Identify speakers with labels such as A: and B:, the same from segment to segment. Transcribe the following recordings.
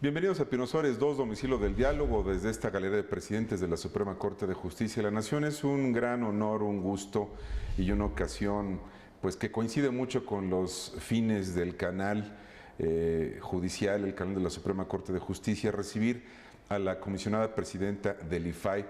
A: Bienvenidos a Pinosores 2, Domicilio del Diálogo, desde esta galería de presidentes de la Suprema Corte de Justicia de la Nación. Es un gran honor, un gusto y una ocasión pues que coincide mucho con los fines del canal judicial, el canal de la Suprema Corte de Justicia, recibir a la comisionada presidenta del IFAI.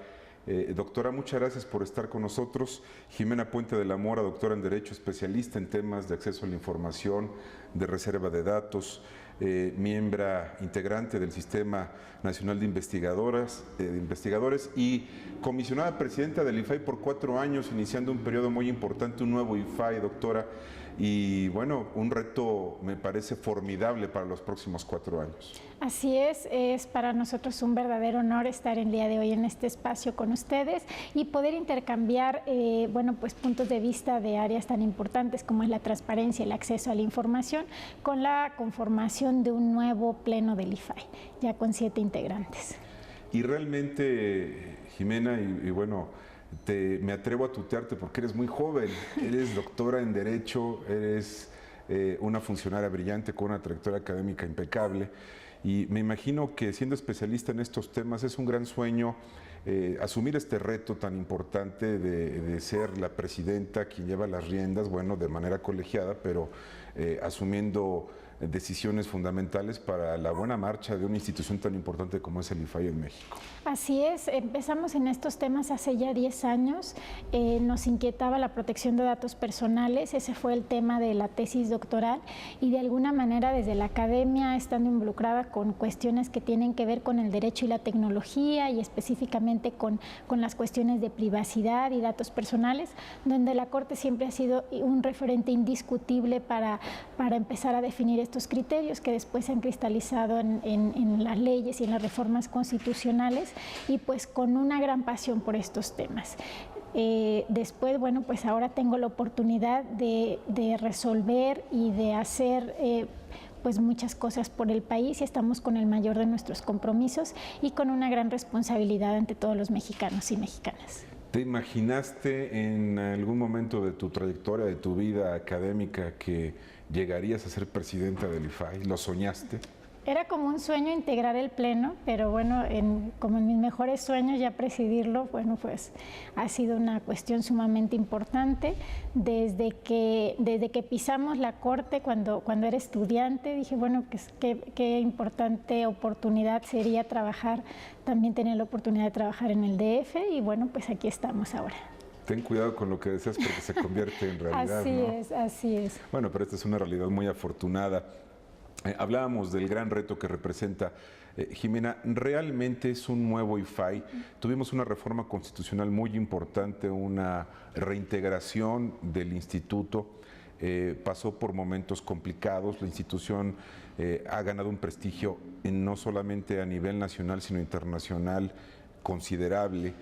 A: Doctora, muchas gracias por estar con nosotros. Jimena Puente de la Mora, doctora en Derecho, especialista en temas de acceso a la información, de reserva de datos, miembro integrante del Sistema Nacional de Investigadores y comisionada presidenta del IFAI por 4 años, iniciando un periodo muy importante, un nuevo IFAI, doctora. Y bueno, un reto me parece formidable para los próximos 4 años.
B: Así es para nosotros un verdadero honor estar el día de hoy en este espacio con ustedes y poder intercambiar puntos de vista de áreas tan importantes como es la transparencia, el acceso a la información, con la conformación de un nuevo pleno del IFAI, ya con 7 integrantes.
A: Y realmente, Jimena, me atrevo a tutearte porque eres muy joven, eres doctora en Derecho, eres una funcionaria brillante con una trayectoria académica impecable, y me imagino que siendo especialista en estos temas es un gran sueño asumir este reto tan importante de ser la presidenta quien lleva las riendas, de manera colegiada, pero asumiendo decisiones fundamentales para la buena marcha de una institución tan importante como es el IFAI en México.
B: Así es, empezamos en estos temas hace ya 10 años, nos inquietaba la protección de datos personales, ese fue el tema de la tesis doctoral, y de alguna manera desde la academia, estando involucrada con cuestiones que tienen que ver con el derecho y la tecnología, y específicamente con las cuestiones de privacidad y datos personales, donde la Corte siempre ha sido un referente indiscutible para empezar a definir estos criterios que después se han cristalizado en las leyes y en las reformas constitucionales, y pues con una gran pasión por estos temas. Después, ahora tengo la oportunidad de resolver y de hacer muchas cosas por el país, y estamos con el mayor de nuestros compromisos y con una gran responsabilidad ante todos los mexicanos y mexicanas.
A: ¿Te imaginaste en algún momento de tu trayectoria, de tu vida académica, que llegarías a ser presidenta del IFAI? ¿Lo soñaste?
B: Era como un sueño integrar el pleno, pero como en mis mejores sueños ya presidirlo, ha sido una cuestión sumamente importante. Desde que pisamos la Corte, cuando era estudiante, dije, qué importante oportunidad sería también tener la oportunidad de trabajar en el DF, y aquí estamos ahora.
A: Ten cuidado con lo que deseas porque se convierte en realidad,
B: Así es.
A: Bueno, pero esta es una realidad muy afortunada. Hablábamos del gran reto que representa. Jimena, realmente es un nuevo IFAI. Tuvimos una reforma constitucional muy importante, una reintegración del instituto. Pasó por momentos complicados. La institución ha ganado un prestigio no solamente a nivel nacional, sino internacional considerable.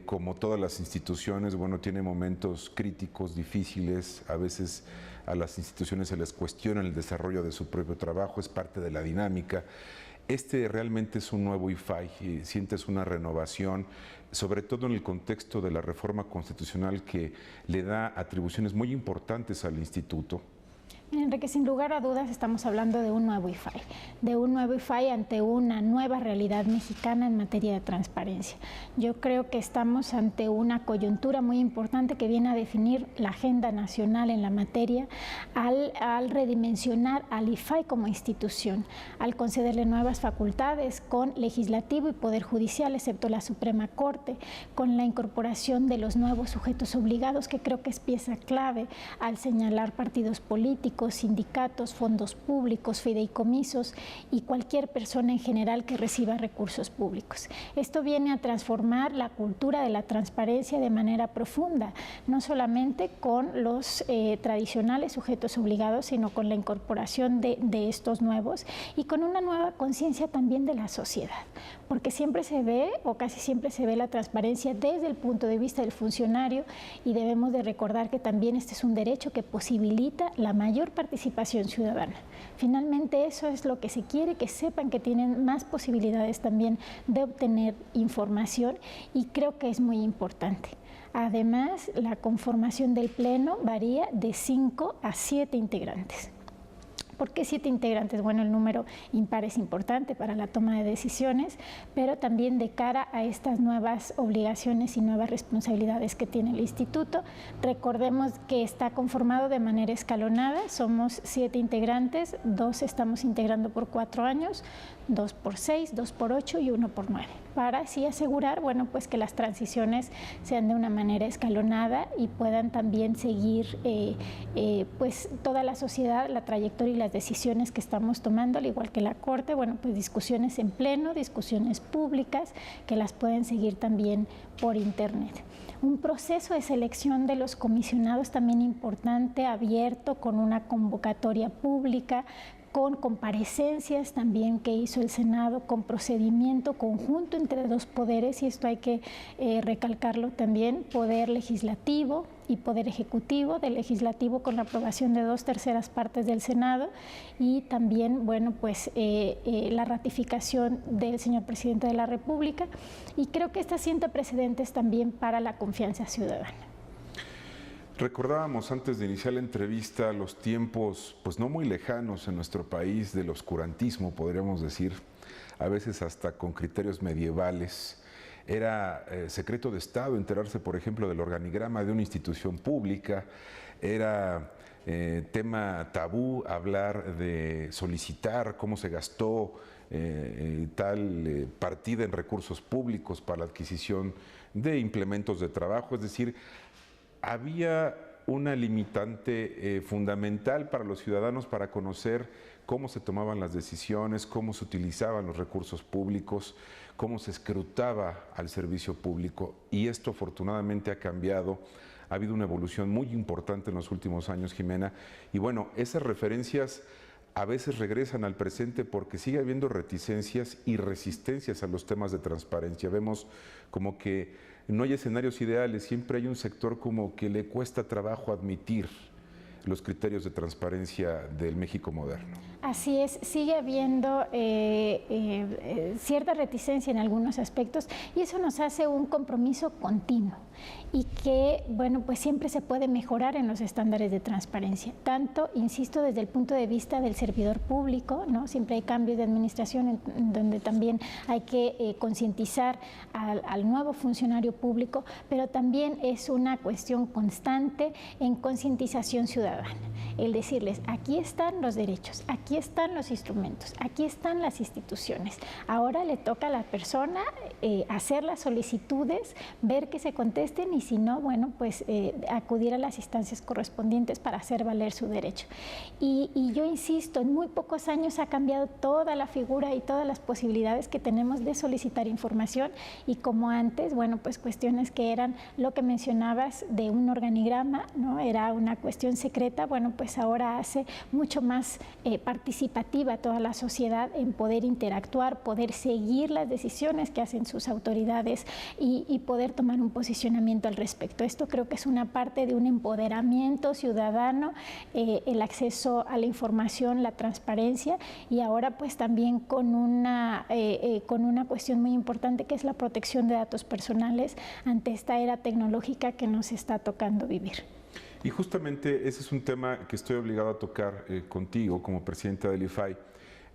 A: Como todas las instituciones, tiene momentos críticos, difíciles. A veces a las instituciones se les cuestiona el desarrollo de su propio trabajo, es parte de la dinámica. Este realmente es un nuevo IFAI, sientes una renovación, sobre todo en el contexto de la reforma constitucional que le da atribuciones muy importantes al instituto.
B: Enrique, sin lugar a dudas estamos hablando de un nuevo IFAI ante una nueva realidad mexicana en materia de transparencia. Yo creo que estamos ante una coyuntura muy importante que viene a definir la agenda nacional en la materia al redimensionar al IFAI como institución, al concederle nuevas facultades con legislativo y poder judicial, excepto la Suprema Corte, con la incorporación de los nuevos sujetos obligados, que creo que es pieza clave al señalar partidos políticos, sindicatos, fondos públicos, fideicomisos y cualquier persona en general que reciba recursos públicos. Esto viene a transformar la cultura de la transparencia de manera profunda, no solamente con los tradicionales sujetos obligados, sino con la incorporación de estos nuevos y con una nueva conciencia también de la sociedad, porque siempre se ve, o casi siempre se ve, la transparencia desde el punto de vista del funcionario, y debemos de recordar que también este es un derecho que posibilita la mayor participación ciudadana. Finalmente eso es lo que se quiere, que sepan que tienen más posibilidades también de obtener información, y creo que es muy importante. Además, la conformación del Pleno varía de 5 a 7 integrantes. ¿Por qué 7 integrantes? Bueno, el número impar es importante para la toma de decisiones, pero también de cara a estas nuevas obligaciones y nuevas responsabilidades que tiene el instituto. Recordemos que está conformado de manera escalonada, somos 7 integrantes, 2 estamos integrando por 4 años, 2 por 6, 2 por 8 y 1 por 9, para así asegurar, bueno, pues que las transiciones sean de una manera escalonada y puedan también seguir pues toda la sociedad, la trayectoria y las decisiones que estamos tomando, al igual que la Corte, bueno, pues discusiones en pleno, discusiones públicas que las pueden seguir también por internet. Un proceso de selección de los comisionados también importante, abierto, con una convocatoria pública, con comparecencias también que hizo el Senado, con procedimiento conjunto entre 2 poderes, y esto hay que recalcarlo también, poder legislativo y poder ejecutivo, del legislativo con la aprobación de 2/3 partes del Senado, y también, bueno, pues la ratificación del señor presidente de la República, y creo que esta sienta precedentes también para la confianza ciudadana.
A: Recordábamos antes de iniciar la entrevista los tiempos, pues no muy lejanos en nuestro país del oscurantismo, podríamos decir, a veces hasta con criterios medievales. Era secreto de Estado enterarse, por ejemplo, del organigrama de una institución pública, era tema tabú hablar de solicitar cómo se gastó tal partida en recursos públicos para la adquisición de implementos de trabajo, es decir, había una limitante fundamental para los ciudadanos para conocer cómo se tomaban las decisiones, cómo se utilizaban los recursos públicos, cómo se escrutaba al servicio público, y esto afortunadamente ha cambiado. Ha habido una evolución muy importante en los últimos años, Jimena, y bueno, esas referencias a veces regresan al presente porque sigue habiendo reticencias y resistencias a los temas de transparencia. Vemos como que no hay escenarios ideales, siempre hay un sector como que le cuesta trabajo admitir los criterios de transparencia del México moderno.
B: Así es, sigue habiendo cierta reticencia en algunos aspectos, y eso nos hace un compromiso continuo y que, bueno, pues siempre se puede mejorar en los estándares de transparencia, tanto, insisto, desde el punto de vista del servidor público, ¿no? Siempre hay cambios de administración en donde también hay que concientizar al nuevo funcionario público, pero también es una cuestión constante en concientización ciudadana, el decirles, aquí están los derechos, aquí están los instrumentos, aquí están las instituciones. Ahora le toca a la persona hacer las solicitudes, ver que se contesten, y si no, bueno, pues acudir a las instancias correspondientes para hacer valer su derecho. Y yo insisto, en muy pocos años ha cambiado toda la figura y todas las posibilidades que tenemos de solicitar información, y como antes, bueno, pues cuestiones que eran lo que mencionabas de un organigrama, ¿no? Era una cuestión secreta, bueno, pues ahora hace mucho más participativa toda la sociedad en poder interactuar, poder seguir las decisiones que hacen sus autoridades y poder tomar un posicionamiento al respecto. Esto creo que es una parte de un empoderamiento ciudadano, el acceso a la información, la transparencia, y ahora pues también con una cuestión muy importante que es la protección de datos personales ante esta era tecnológica que nos está tocando vivir.
A: Y justamente ese es un tema que estoy obligado a tocar contigo como presidenta del IFAI.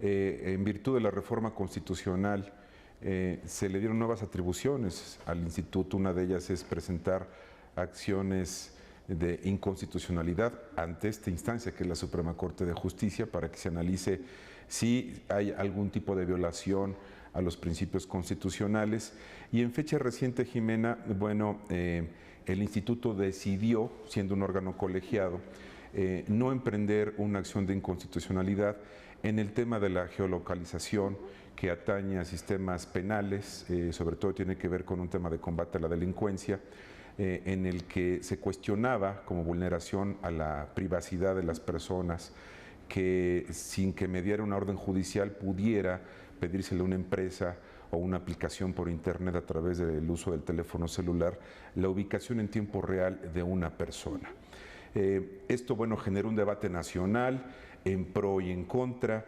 A: En virtud de la reforma constitucional se le dieron nuevas atribuciones al instituto. Una de ellas es presentar acciones de inconstitucionalidad ante esta instancia que es la Suprema Corte de Justicia para que se analice si hay algún tipo de violación a los principios constitucionales. Y en fecha reciente, Jimena, bueno, el instituto decidió, siendo un órgano colegiado, no emprender una acción de inconstitucionalidad en el tema de la geolocalización que atañe a sistemas penales, sobre todo tiene que ver con un tema de combate a la delincuencia, en el que se cuestionaba como vulneración a la privacidad de las personas que sin que mediara una orden judicial pudiera pedírsele a una empresa o una aplicación por internet a través del uso del teléfono celular la ubicación en tiempo real de una persona. Esto, bueno, generó un debate nacional en pro y en contra.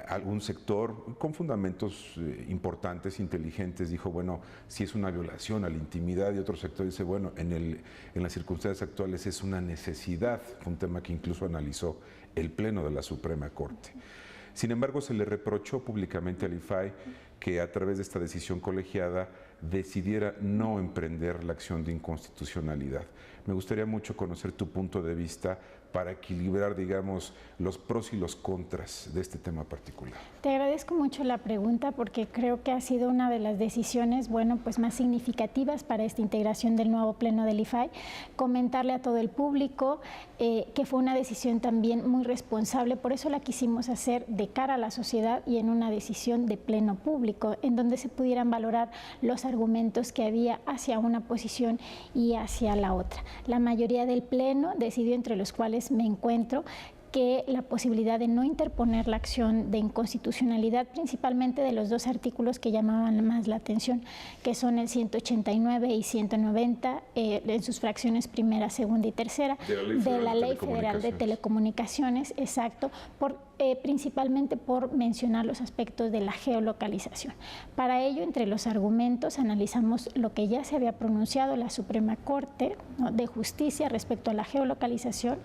A: algún sector con fundamentos importantes, inteligentes, dijo, bueno, si es una violación a la intimidad, y otro sector dice, bueno, en las circunstancias actuales es una necesidad, un tema que incluso analizó el Pleno de la Suprema Corte. Sin embargo, se le reprochó públicamente al IFAI que a través de esta decisión colegiada decidiera no emprender la acción de inconstitucionalidad. Me gustaría mucho conocer tu punto de vista para equilibrar, digamos, los pros y los contras de este tema particular.
B: Te agradezco mucho la pregunta porque creo que ha sido una de las decisiones, bueno, pues más significativas para esta integración del nuevo Pleno del IFAI. Comentarle a todo el público que fue una decisión también muy responsable, por eso la quisimos hacer de cara a la sociedad y en una decisión de pleno público, en donde se pudieran valorar los argumentos que había hacia una posición y hacia la otra. La mayoría del Pleno decidió, entre los cuales me encuentro, que la posibilidad de no interponer la acción de inconstitucionalidad, principalmente de los dos artículos que llamaban más la atención, que son el 189 y 190, en sus fracciones primera, segunda y tercera, de la Ley Federal de Telecomunicaciones, exacto, principalmente por mencionar los aspectos de la geolocalización. Para ello, entre los argumentos, analizamos lo que ya se había pronunciado la Suprema Corte, ¿no?, de Justicia respecto a la geolocalización,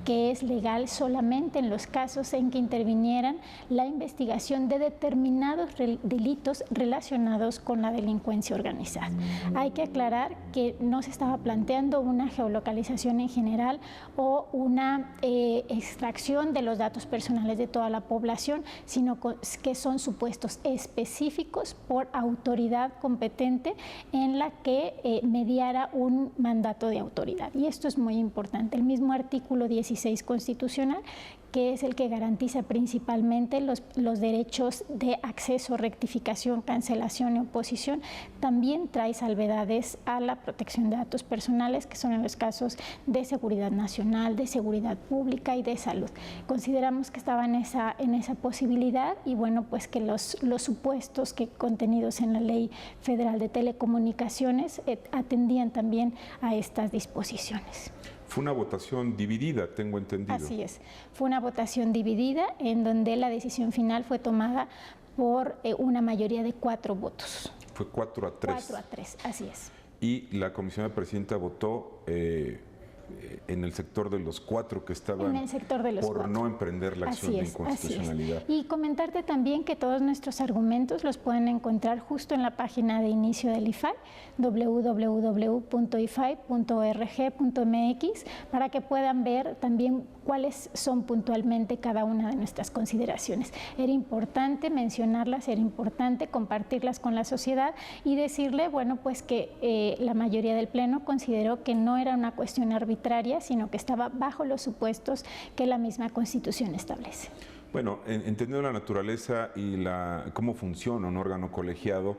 B: que es legal solamente en los casos en que intervinieran la investigación de determinados delitos relacionados con la delincuencia organizada. Hay que aclarar que no se estaba planteando una geolocalización en general o una extracción de los datos personales de toda la población, sino que son supuestos específicos por autoridad competente en la que mediara un mandato de autoridad. Y esto es muy importante. El mismo artículo 16 constitucional, que es el que garantiza principalmente los derechos de acceso, rectificación, cancelación y oposición, también trae salvedades a la protección de datos personales, que son en los casos de seguridad nacional, de seguridad pública y de salud. Consideramos que estaba en esa posibilidad y bueno, pues que los supuestos que contenidos en la Ley Federal de Telecomunicaciones atendían también a estas disposiciones.
A: Fue una votación dividida, tengo entendido.
B: Así es, fue una votación dividida en donde la decisión final fue tomada por una mayoría de 4 votos.
A: Fue 4-3.
B: 4-3, así es.
A: Y la comisionada presidenta votó en el sector de los 4 que estaban por 4. No emprender la acción de inconstitucionalidad.
B: Y comentarte también que todos nuestros argumentos los pueden encontrar justo en la página de inicio del IFAI, www.ifai.org.mx, para que puedan ver también cuáles son puntualmente cada una de nuestras consideraciones. Era importante mencionarlas, era importante compartirlas con la sociedad y decirle, bueno, pues que la mayoría del Pleno consideró que no era una cuestión arbitraria, sino que estaba bajo los supuestos que la misma Constitución establece.
A: Bueno, entendiendo la naturaleza y cómo funciona un órgano colegiado,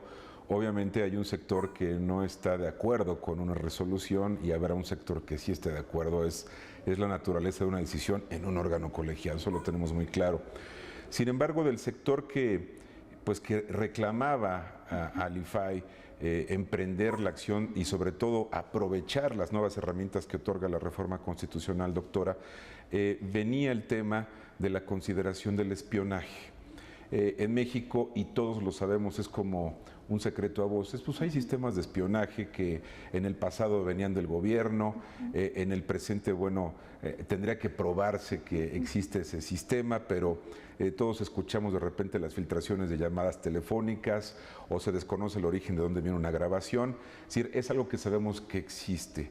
A: obviamente hay un sector que no está de acuerdo con una resolución y habrá un sector que sí esté de acuerdo. Es la naturaleza de una decisión en un órgano colegiado, eso lo tenemos muy claro. Sin embargo, del sector que reclamaba al IFAI emprender la acción y sobre todo aprovechar las nuevas herramientas que otorga la reforma constitucional, doctora, venía el tema de la consideración del espionaje. En México, y todos lo sabemos, es como un secreto a voces, pues hay sistemas de espionaje que en el pasado venían del gobierno, en el presente, bueno, tendría que probarse que existe ese sistema, pero todos escuchamos de repente las filtraciones de llamadas telefónicas o se desconoce el origen de dónde viene una grabación. Es decir, es algo que sabemos que existe.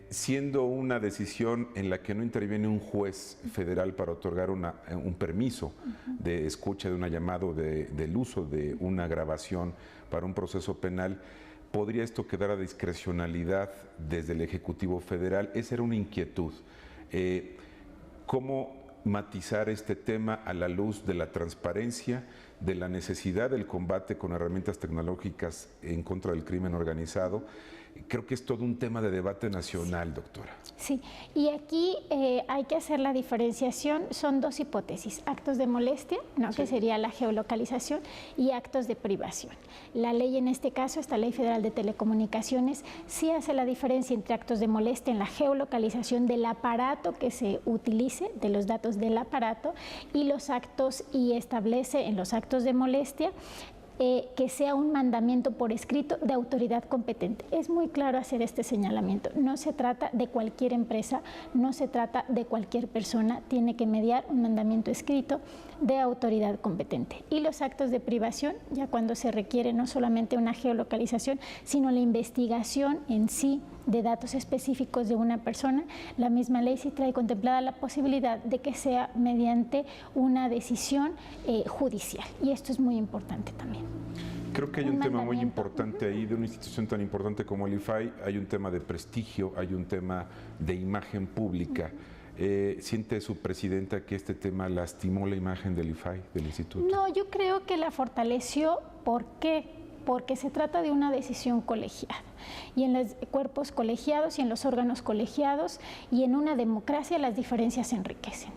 A: Siendo una decisión en la que no interviene un juez federal para otorgar un permiso de escucha de una llamada o del uso de una grabación para un proceso penal, ¿podría esto quedar a discrecionalidad desde el Ejecutivo Federal? Esa era una inquietud. ¿Cómo matizar este tema a la luz de la transparencia, de la necesidad del combate con herramientas tecnológicas en contra del crimen organizado. Creo que es todo un tema de debate nacional, doctora.
B: Sí, y aquí hay que hacer la diferenciación, son dos hipótesis, actos de molestia, ¿no? Sí. Que sería la geolocalización, y actos de privación. La ley en este caso, esta Ley Federal de Telecomunicaciones, sí hace la diferencia entre actos de molestia en la geolocalización del aparato que se utilice, de los datos del aparato, y los actos, y establece en los actos de molestia que sea un mandamiento por escrito de autoridad competente. Es muy claro hacer este señalamiento. No se trata de cualquier empresa, no se trata de cualquier persona, tiene que mediar un mandamiento escrito de autoridad competente. Y los actos de privación, ya cuando se requiere no solamente una geolocalización, sino la investigación en sí de datos específicos de una persona, la misma ley sí trae contemplada la posibilidad de que sea mediante una decisión judicial. Y esto es muy importante también.
A: Creo que hay un tema muy importante ahí, de una institución tan importante como el IFAI, hay un tema de prestigio, hay un tema de imagen pública. ¿Siente su presidenta que este tema lastimó la imagen del IFAI, del instituto?
B: No, yo creo que la fortaleció. ¿Por qué? Porque se trata de una decisión colegiada. Y en los cuerpos colegiados y en los órganos colegiados y en una democracia las diferencias se enriquecen.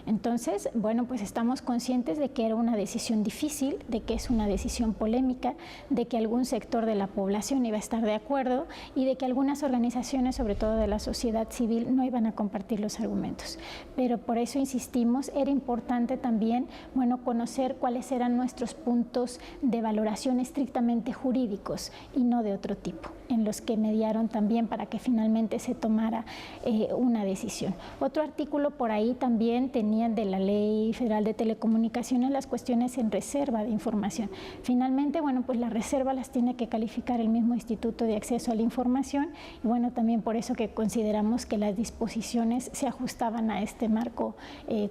B: Entonces, bueno, pues estamos conscientes de que era una decisión difícil, de que es una decisión polémica, de que algún sector de la población iba a estar de acuerdo y de que algunas organizaciones, sobre todo de la sociedad civil, no iban a compartir los argumentos. Pero por eso insistimos, era importante también, bueno, conocer cuáles eran nuestros puntos de valoración estrictamente jurídicos y no de otro tipo, en los que mediaron también para que finalmente se tomara una decisión. Otro artículo por ahí también tenía de la Ley Federal de Telecomunicaciones las cuestiones en reserva de información. Finalmente, bueno, pues la reserva las tiene que calificar el mismo Instituto de Acceso a la Información y bueno, también por eso que consideramos que las disposiciones se ajustaban a este marco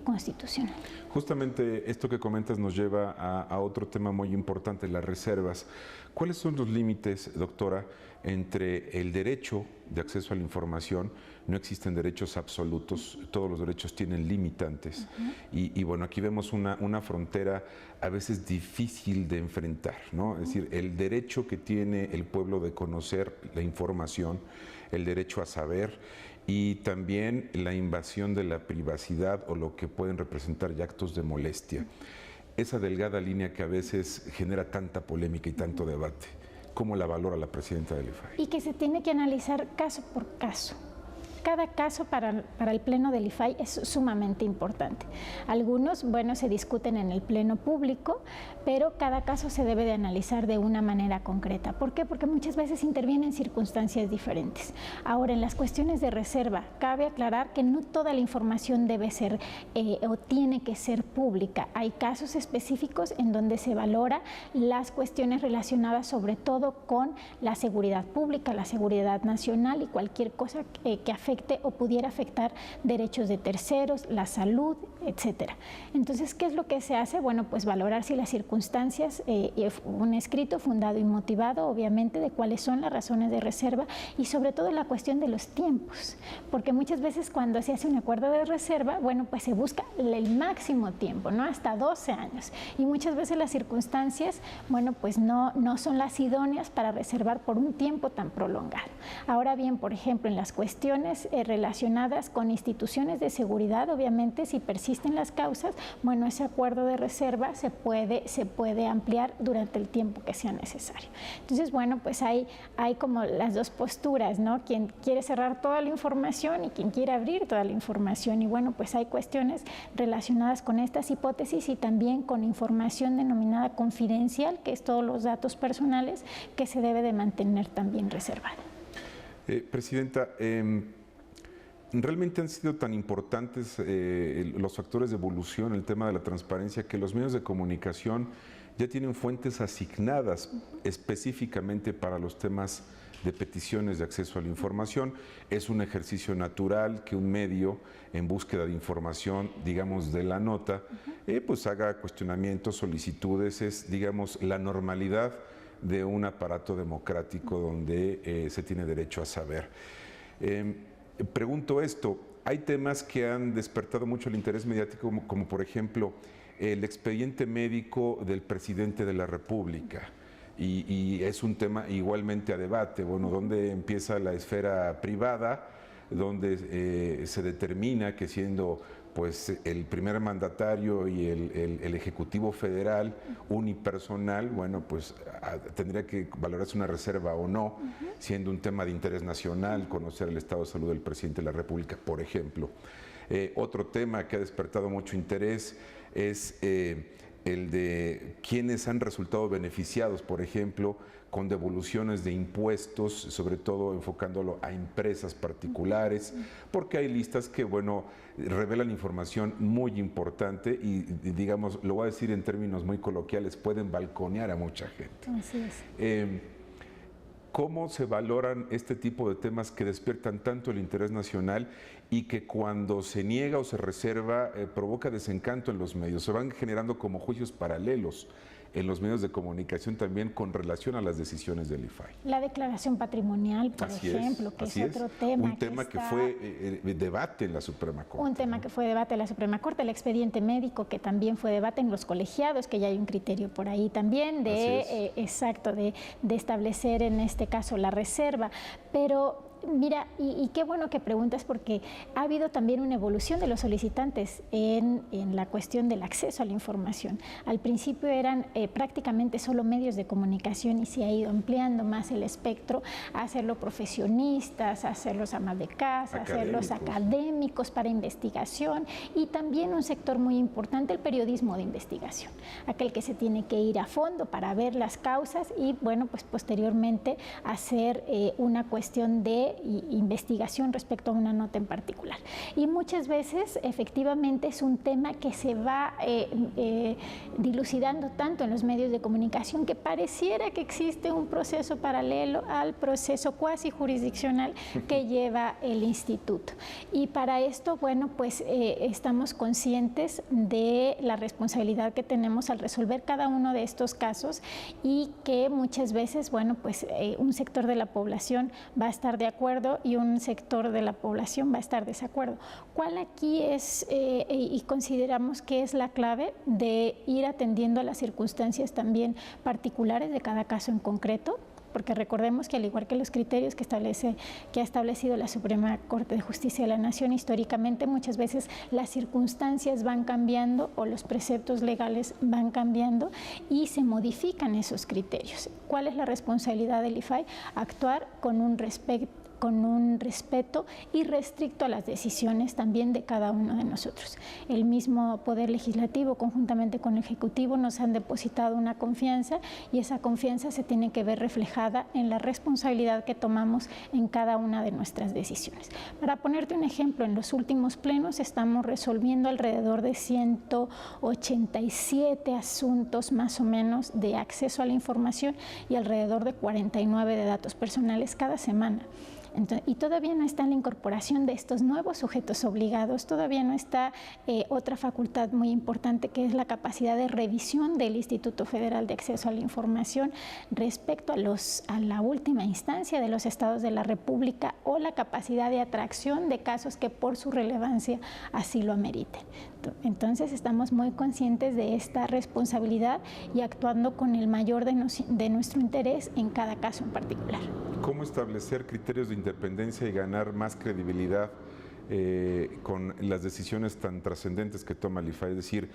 B: constitucional.
A: Justamente esto que comentas nos lleva a otro tema muy importante, las reservas. ¿Cuáles son los límites, doctora, entre el derecho de acceso a la información? No existen derechos absolutos, todos los derechos tienen limitantes. Y bueno, aquí vemos una frontera a veces difícil de enfrentar, ¿no? Es decir, el derecho que tiene el pueblo de conocer la información, el derecho a saber y también la invasión de la privacidad o lo que pueden representar ya actos de molestia. Esa delgada línea que a veces genera tanta polémica y tanto debate. ¿Cómo la valora la presidenta del IFAI?
B: Y que se tiene que analizar caso por caso. Cada caso para el Pleno del IFAI es sumamente importante. Algunos, bueno, se discuten en el Pleno público, pero cada caso se debe de analizar de una manera concreta. ¿Por qué? Porque muchas veces intervienen circunstancias diferentes. Ahora, en las cuestiones de reserva, cabe aclarar que no toda la información debe ser o tiene que ser pública. Hay casos específicos en donde se valora las cuestiones relacionadas sobre todo con la seguridad pública, la seguridad nacional y cualquier cosa que afecte o pudiera afectar derechos de terceros, la salud, etcétera. Entonces, ¿qué es lo que se hace? Bueno, pues valorar si las circunstancias, un escrito fundado y motivado, obviamente, de cuáles son las razones de reserva y sobre todo la cuestión de los tiempos, porque muchas veces cuando se hace un acuerdo de reserva, bueno, pues se busca el máximo tiempo, ¿no? Hasta 12 años. Y muchas veces las circunstancias, bueno, pues no son las idóneas para reservar por un tiempo tan prolongado. Ahora bien, por ejemplo, en las cuestiones relacionadas con instituciones de seguridad, obviamente, si persisten las causas, bueno, ese acuerdo de reserva se puede ampliar durante el tiempo que sea necesario. Entonces, bueno, pues hay como las dos posturas, ¿no? Quien quiere cerrar toda la información y quien quiere abrir toda la información. Y bueno, pues hay cuestiones relacionadas con estas hipótesis y también con información denominada confidencial, que es todos los datos personales que se debe de mantener también reservada.
A: Presidenta, realmente han sido tan importantes los factores de evolución, el tema de la transparencia, que los medios de comunicación ya tienen fuentes asignadas específicamente para los temas de peticiones de acceso a la información. Es un ejercicio natural que un medio en búsqueda de información, digamos, de la nota, pues haga cuestionamientos, solicitudes, es, digamos, la normalidad de un aparato democrático donde se tiene derecho a saber. Pregunto esto, hay temas que han despertado mucho el interés mediático, como por ejemplo el expediente médico del presidente de la República. Y es un tema igualmente a debate, bueno, ¿dónde empieza la esfera privada? Donde se determina que siendo pues el primer mandatario y el Ejecutivo Federal unipersonal, bueno, pues tendría que valorarse una reserva o no, siendo un tema de interés nacional, conocer el estado de salud del presidente de la República, por ejemplo. Otro tema que ha despertado mucho interés es el de quienes han resultado beneficiados, por ejemplo, con devoluciones de impuestos, sobre todo enfocándolo a empresas particulares, porque hay listas que, bueno, revelan información muy importante y, digamos, lo voy a decir en términos muy coloquiales, pueden balconear a mucha gente.
B: Así es.
A: ¿Cómo se valoran este tipo de temas que despiertan tanto el interés nacional y que cuando se niega o se reserva provoca desencanto en los medios? Se van generando como juicios paralelos en los medios de comunicación también con relación a las decisiones del IFAI.
B: La declaración patrimonial, por ejemplo, que es otro tema.
A: Un tema que fue debate en la Suprema Corte.
B: Un tema que fue debate en la Suprema Corte, el expediente médico, que también fue debate en los colegiados, que ya hay un criterio por ahí también de, de establecer en este caso la reserva. Pero mira, y qué bueno que preguntas, porque ha habido también una evolución de los solicitantes en la cuestión del acceso a la información. Al principio eran prácticamente solo medios de comunicación y se ha ido ampliando más el espectro a hacerlo profesionistas, a hacerlos amas de casa, a hacerlos académicos para investigación, y también un sector muy importante, el periodismo de investigación, aquel que se tiene que ir a fondo para ver las causas y, bueno, pues posteriormente hacer una cuestión de investigación respecto a una nota en particular. Y muchas veces efectivamente es un tema que se va dilucidando tanto en los medios de comunicación que pareciera que existe un proceso paralelo al proceso cuasi jurisdiccional que lleva el instituto. Y para esto, bueno, pues estamos conscientes de la responsabilidad que tenemos al resolver cada uno de estos casos, y que muchas veces, bueno, pues un sector de la población va a estar de acuerdo y un sector de la población va a estar de desacuerdo. ¿Cuál aquí es, y consideramos que es la clave de ir atendiendo a las circunstancias también particulares de cada caso en concreto? Porque recordemos que, al igual que los criterios que ha establecido la Suprema Corte de Justicia de la Nación, históricamente muchas veces las circunstancias van cambiando o los preceptos legales van cambiando y se modifican esos criterios. ¿Cuál es la responsabilidad del IFAI? Actuar con un respeto irrestricto a las decisiones también de cada uno de nosotros. El mismo Poder Legislativo, conjuntamente con el Ejecutivo, nos han depositado una confianza, y esa confianza se tiene que ver reflejada en la responsabilidad que tomamos en cada una de nuestras decisiones. Para ponerte un ejemplo, en los últimos plenos estamos resolviendo alrededor de 187 asuntos más o menos de acceso a la información y alrededor de 49 de datos personales cada semana. Entonces, y todavía no está la incorporación de estos nuevos sujetos obligados, todavía no está otra facultad muy importante, que es la capacidad de revisión del Instituto Federal de Acceso a la Información respecto a la última instancia de los estados de la República, o la capacidad de atracción de casos que por su relevancia así lo ameriten. Entonces estamos muy conscientes de esta responsabilidad y actuando con el mayor de nuestro interés en cada caso en particular.
A: ¿Cómo establecer criterios de independencia y ganar más credibilidad con las decisiones tan trascendentes que toma el IFAI? Es decir,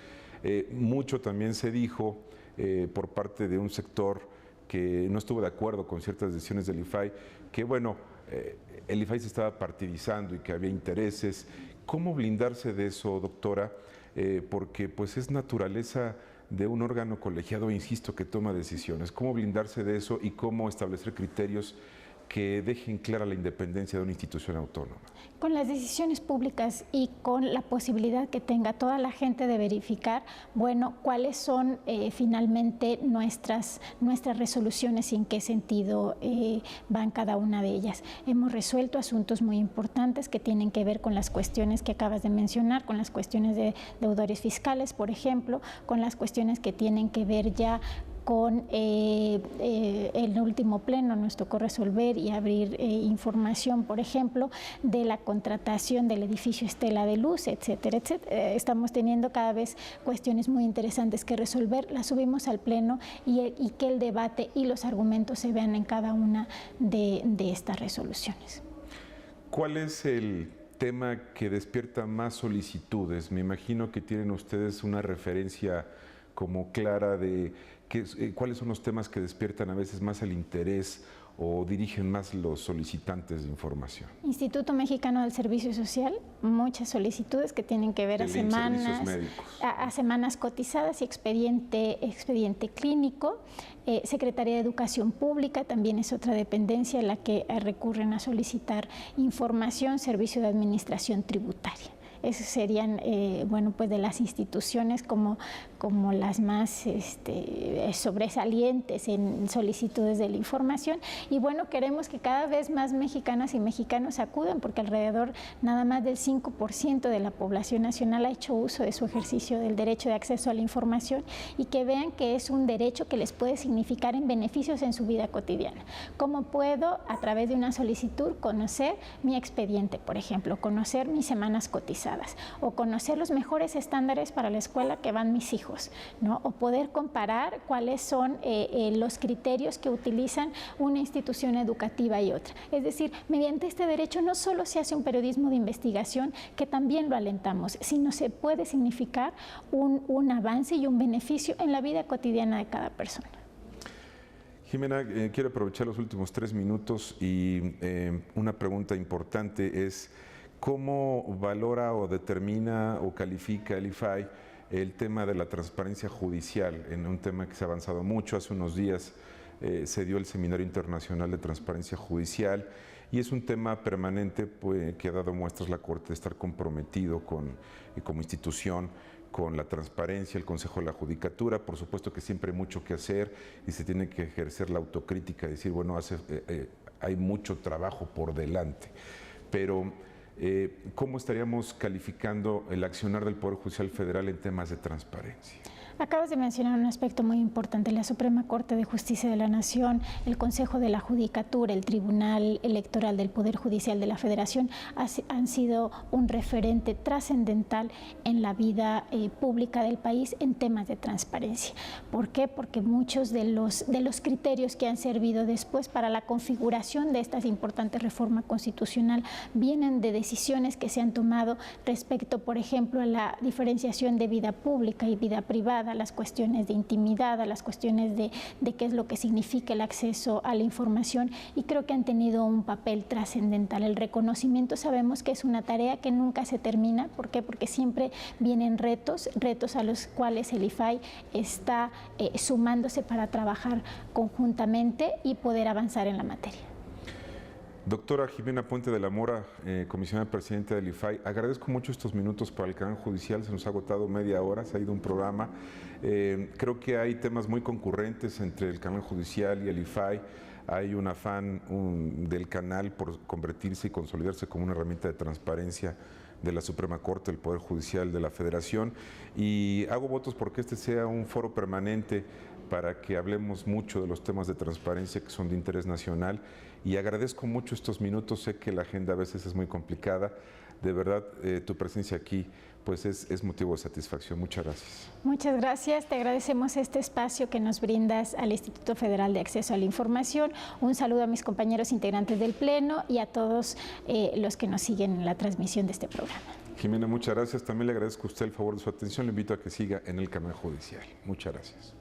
A: mucho también se dijo por parte de un sector que no estuvo de acuerdo con ciertas decisiones del IFAI, que, bueno, el IFAI se estaba partidizando y que había intereses. ¿Cómo blindarse de eso, doctora? Porque pues es naturaleza de un órgano colegiado, insisto, que toma decisiones. ¿Cómo blindarse de eso y cómo establecer criterios que dejen clara la independencia de una institución autónoma?
B: Con las decisiones públicas y con la posibilidad que tenga toda la gente de verificar, bueno, cuáles son finalmente nuestras resoluciones y en qué sentido van cada una de ellas. Hemos resuelto asuntos muy importantes que tienen que ver con las cuestiones que acabas de mencionar, con las cuestiones de deudores fiscales, por ejemplo, con las cuestiones que tienen que ver ya con el último pleno nos tocó resolver y abrir información, por ejemplo, de la contratación del edificio Estela de Luz, etcétera, etcétera. Estamos teniendo cada vez cuestiones muy interesantes que resolver, las subimos al pleno y que el debate y los argumentos se vean en cada una de estas resoluciones.
A: ¿Cuál es el tema que despierta más solicitudes? Me imagino que tienen ustedes una referencia como clara de cuáles son los temas que despiertan a veces más el interés o dirigen más los solicitantes de información.
B: Instituto Mexicano del Servicio Social, muchas solicitudes que tienen que ver a semanas cotizadas y expediente clínico. Secretaría de Educación Pública también es otra dependencia a la que recurren a solicitar información, Servicio de Administración Tributaria. Esas serían, pues de las instituciones como las más sobresalientes en solicitudes de la información. Y bueno, queremos que cada vez más mexicanas y mexicanos acudan, porque alrededor nada más del 5% de la población nacional ha hecho uso de su ejercicio del derecho de acceso a la información, y que vean que es un derecho que les puede significar en beneficios en su vida cotidiana. ¿Cómo puedo, a través de una solicitud, conocer mi expediente, por ejemplo, conocer mis semanas cotizadas, o conocer los mejores estándares para la escuela que van mis hijos, ¿no? O poder comparar cuáles son los criterios que utilizan una institución educativa y otra? Es decir, mediante este derecho no solo se hace un periodismo de investigación, que también lo alentamos, sino se puede significar un avance y un beneficio en la vida cotidiana de cada persona.
A: Jimena, quiero aprovechar los últimos 3 minutos y una pregunta importante es: ¿cómo valora o determina o califica el IFAI el tema de la transparencia judicial? En un tema que se ha avanzado mucho. Hace unos días se dio el Seminario Internacional de Transparencia Judicial y es un tema permanente, pues, que ha dado muestras la Corte de estar comprometido como institución con la transparencia, el Consejo de la Judicatura. Por supuesto que siempre hay mucho que hacer y se tiene que ejercer la autocrítica y decir, bueno, hay mucho trabajo por delante. Pero ¿cómo estaríamos calificando el accionar del Poder Judicial Federal en temas de transparencia?
B: Acabas de mencionar un aspecto muy importante: la Suprema Corte de Justicia de la Nación, el Consejo de la Judicatura, el Tribunal Electoral del Poder Judicial de la Federación han sido un referente trascendental en la vida pública del país en temas de transparencia. ¿Por qué? Porque muchos de los criterios que han servido después para la configuración de esta importante reforma constitucional vienen de decisiones que se han tomado respecto, por ejemplo, a la diferenciación de vida pública y vida privada, a las cuestiones de intimidad, a las cuestiones de qué es lo que significa el acceso a la información, y creo que han tenido un papel trascendental. El reconocimiento, sabemos que es una tarea que nunca se termina. ¿Por qué? Porque siempre vienen retos a los cuales el IFAI está sumándose para trabajar conjuntamente y poder avanzar en la materia.
A: Doctora Jimena Puente de la Mora, comisionada presidenta del IFAI, agradezco mucho estos minutos para el canal judicial. Se nos ha agotado media hora, se ha ido un programa. Creo que hay temas muy concurrentes entre el canal judicial y el IFAI. Hay un afán del canal por convertirse y consolidarse como una herramienta de transparencia de la Suprema Corte, del Poder Judicial de la Federación, y hago votos porque este sea un foro permanente para que hablemos mucho de los temas de transparencia que son de interés nacional, y agradezco mucho estos minutos. Sé que la agenda a veces es muy complicada. De verdad, tu presencia aquí pues es motivo de satisfacción. Muchas gracias.
B: Muchas gracias. Te agradecemos este espacio que nos brindas al Instituto Federal de Acceso a la Información. Un saludo a mis compañeros integrantes del Pleno y a todos los que nos siguen en la transmisión de este programa.
A: Jimena, muchas gracias. También le agradezco a usted el favor de su atención. Le invito a que siga en el canal judicial. Muchas gracias.